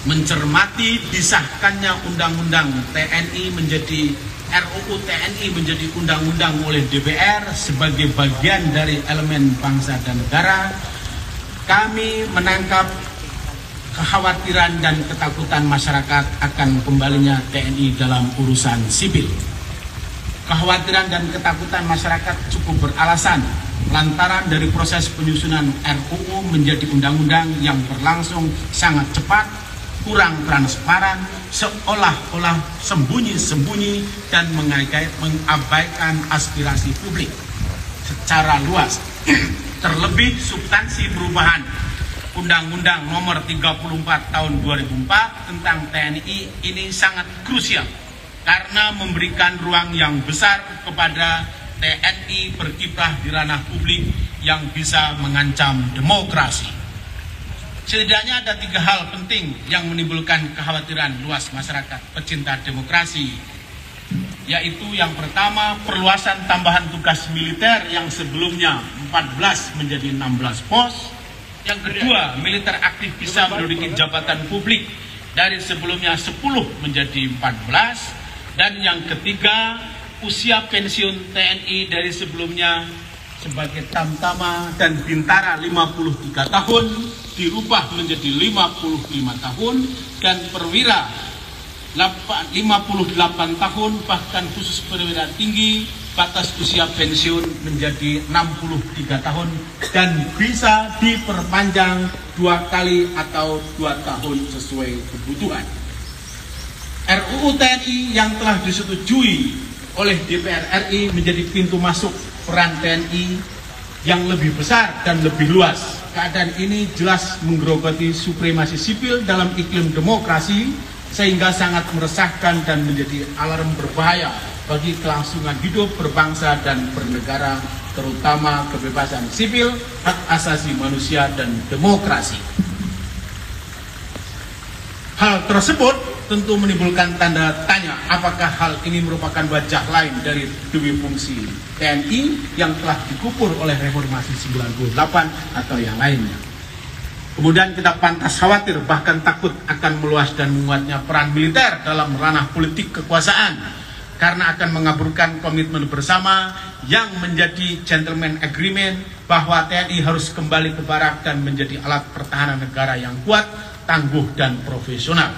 mencermati disahkannya Undang-Undang TNI menjadi RUU TNI menjadi undang-undang oleh DPR sebagai bagian dari elemen bangsa dan negara, kami menangkap kekhawatiran dan ketakutan masyarakat akan kembalinya TNI dalam urusan sipil. Kekhawatiran dan ketakutan masyarakat cukup beralasan lantaran dari proses penyusunan RUU menjadi undang-undang yang berlangsung sangat cepat, kurang transparan, seolah-olah sembunyi-sembunyi dan mengabaikan aspirasi publik secara luas. Terlebih substansi perubahan Undang-Undang Nomor 34 Tahun 2004 tentang TNI ini sangat krusial karena memberikan ruang yang besar kepada TNI berkiprah di ranah publik yang bisa mengancam demokrasi. Setidaknya ada 3 hal penting yang menimbulkan kekhawatiran luas masyarakat pecinta demokrasi, yaitu yang pertama, perluasan tambahan tugas militer yang sebelumnya 14 menjadi 16 pos. Yang kedua, militer aktif bisa menduduki jabatan publik dari sebelumnya 10 menjadi 14. Dan yang ketiga, usia pensiun TNI dari sebelumnya sebagai tamtama dan bintara 53 tahun dirubah menjadi 55 tahun dan perwira 58 tahun, bahkan khusus perwira tinggi batas usia pensiun menjadi 63 tahun dan bisa diperpanjang 2 kali atau 2 tahun sesuai kebutuhan. RUU TNI yang telah disetujui oleh DPR RI menjadi pintu masuk peran TNI yang lebih besar dan lebih luas. Keadaan ini jelas menggerogoti supremasi sipil dalam iklim demokrasi sehingga sangat meresahkan dan menjadi alarm berbahaya bagi kelangsungan hidup berbangsa dan bernegara, terutama kebebasan sipil, hak asasi manusia, dan demokrasi. Hal tersebut tentu menimbulkan tanda tanya apakah hal ini merupakan wajah lain dari dui fungsi TNI yang telah dikubur oleh reformasi 98 atau yang lainnya. Kemudian kita pantas khawatir bahkan takut akan meluas dan menguatnya peran militer dalam ranah politik kekuasaan karena akan mengaburkan komitmen bersama yang menjadi gentleman agreement bahwa TNI harus kembali ke barak dan menjadi alat pertahanan negara yang kuat, tangguh, dan profesional.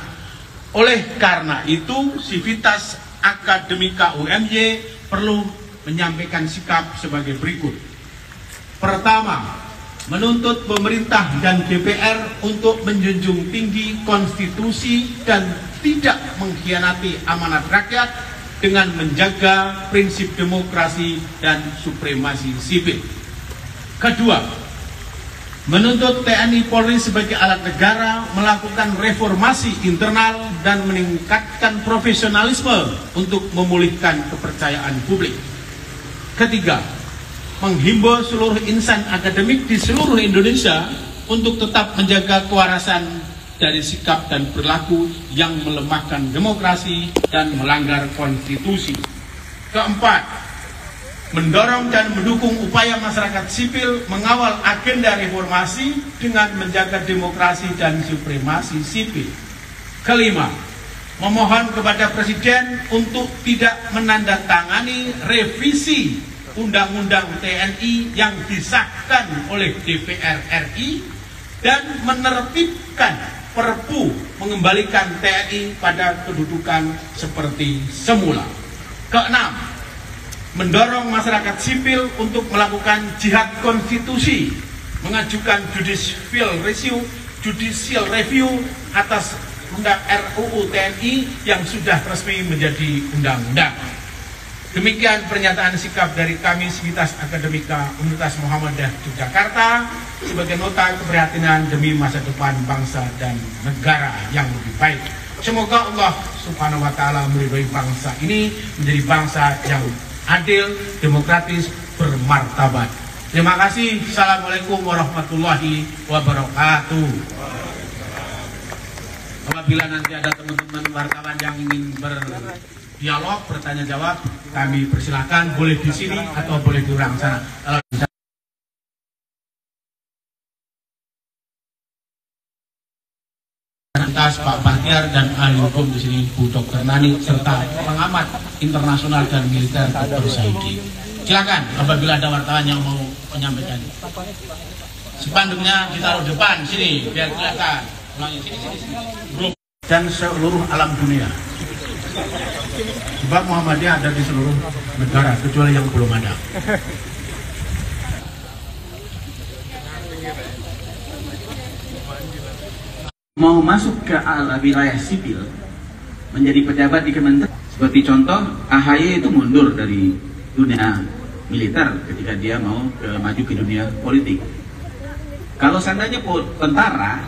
Oleh karena itu, Sivitas Akademika UMY perlu menyampaikan sikap sebagai berikut. Pertama, menuntut pemerintah dan DPR untuk menjunjung tinggi konstitusi dan tidak mengkhianati amanat rakyat dengan menjaga prinsip demokrasi dan supremasi sipil. Kedua, menuntut TNI Polri sebagai alat negara melakukan reformasi internal dan meningkatkan profesionalisme untuk memulihkan kepercayaan publik. Ketiga, menghimbau seluruh insan akademik di seluruh Indonesia untuk tetap menjaga kewarasan dari sikap dan perilaku yang melemahkan demokrasi dan melanggar konstitusi. Keempat, mendorong dan mendukung upaya masyarakat sipil mengawal agenda reformasi dengan menjaga demokrasi dan supremasi sipil. Kelima, memohon kepada Presiden untuk tidak menandatangani revisi Undang-Undang TNI yang disahkan oleh DPR RI dan menertibkan Perpu mengembalikan TNI pada kedudukan seperti semula. Keenam, mendorong masyarakat sipil untuk melakukan jihad konstitusi, mengajukan judicial review atas RUU TNI yang sudah resmi menjadi undang-undang. Demikian pernyataan sikap dari kami Sivitas Akademika Universitas Muhammadiyah Yogyakarta sebagai nota keprihatinan demi masa depan bangsa dan negara yang lebih baik. Semoga Allah Subhanahu wa Ta'ala meridhoi bangsa ini menjadi bangsa yang adil, demokratis, bermartabat. Terima kasih. Assalamualaikum warahmatullahi wabarakatuh. Apabila nanti ada teman-teman wartawan yang ingin berdialog, bertanya jawab, kami persilakan, boleh di sini atau boleh di ruang sana. Kalau bisa Universitas Pak Bahtiar dan ahli hukum di sini Bu Dr. Nani serta pengamat internasional dan militer Dr. Saidi. Silakan apabila ada wartawan yang mau menyampaikan. Spanduknya ditaruh depan sini biar kelihatan. Ulangi sini. Dan seluruh alam dunia. Sebab Muhammadiyah ada di seluruh negara kecuali yang belum ada. Mau masuk ke wilayah sipil menjadi pejabat di Kementerian, seperti contoh AHY itu mundur dari dunia militer ketika dia mau maju ke dunia politik. Kalau seandainya tentara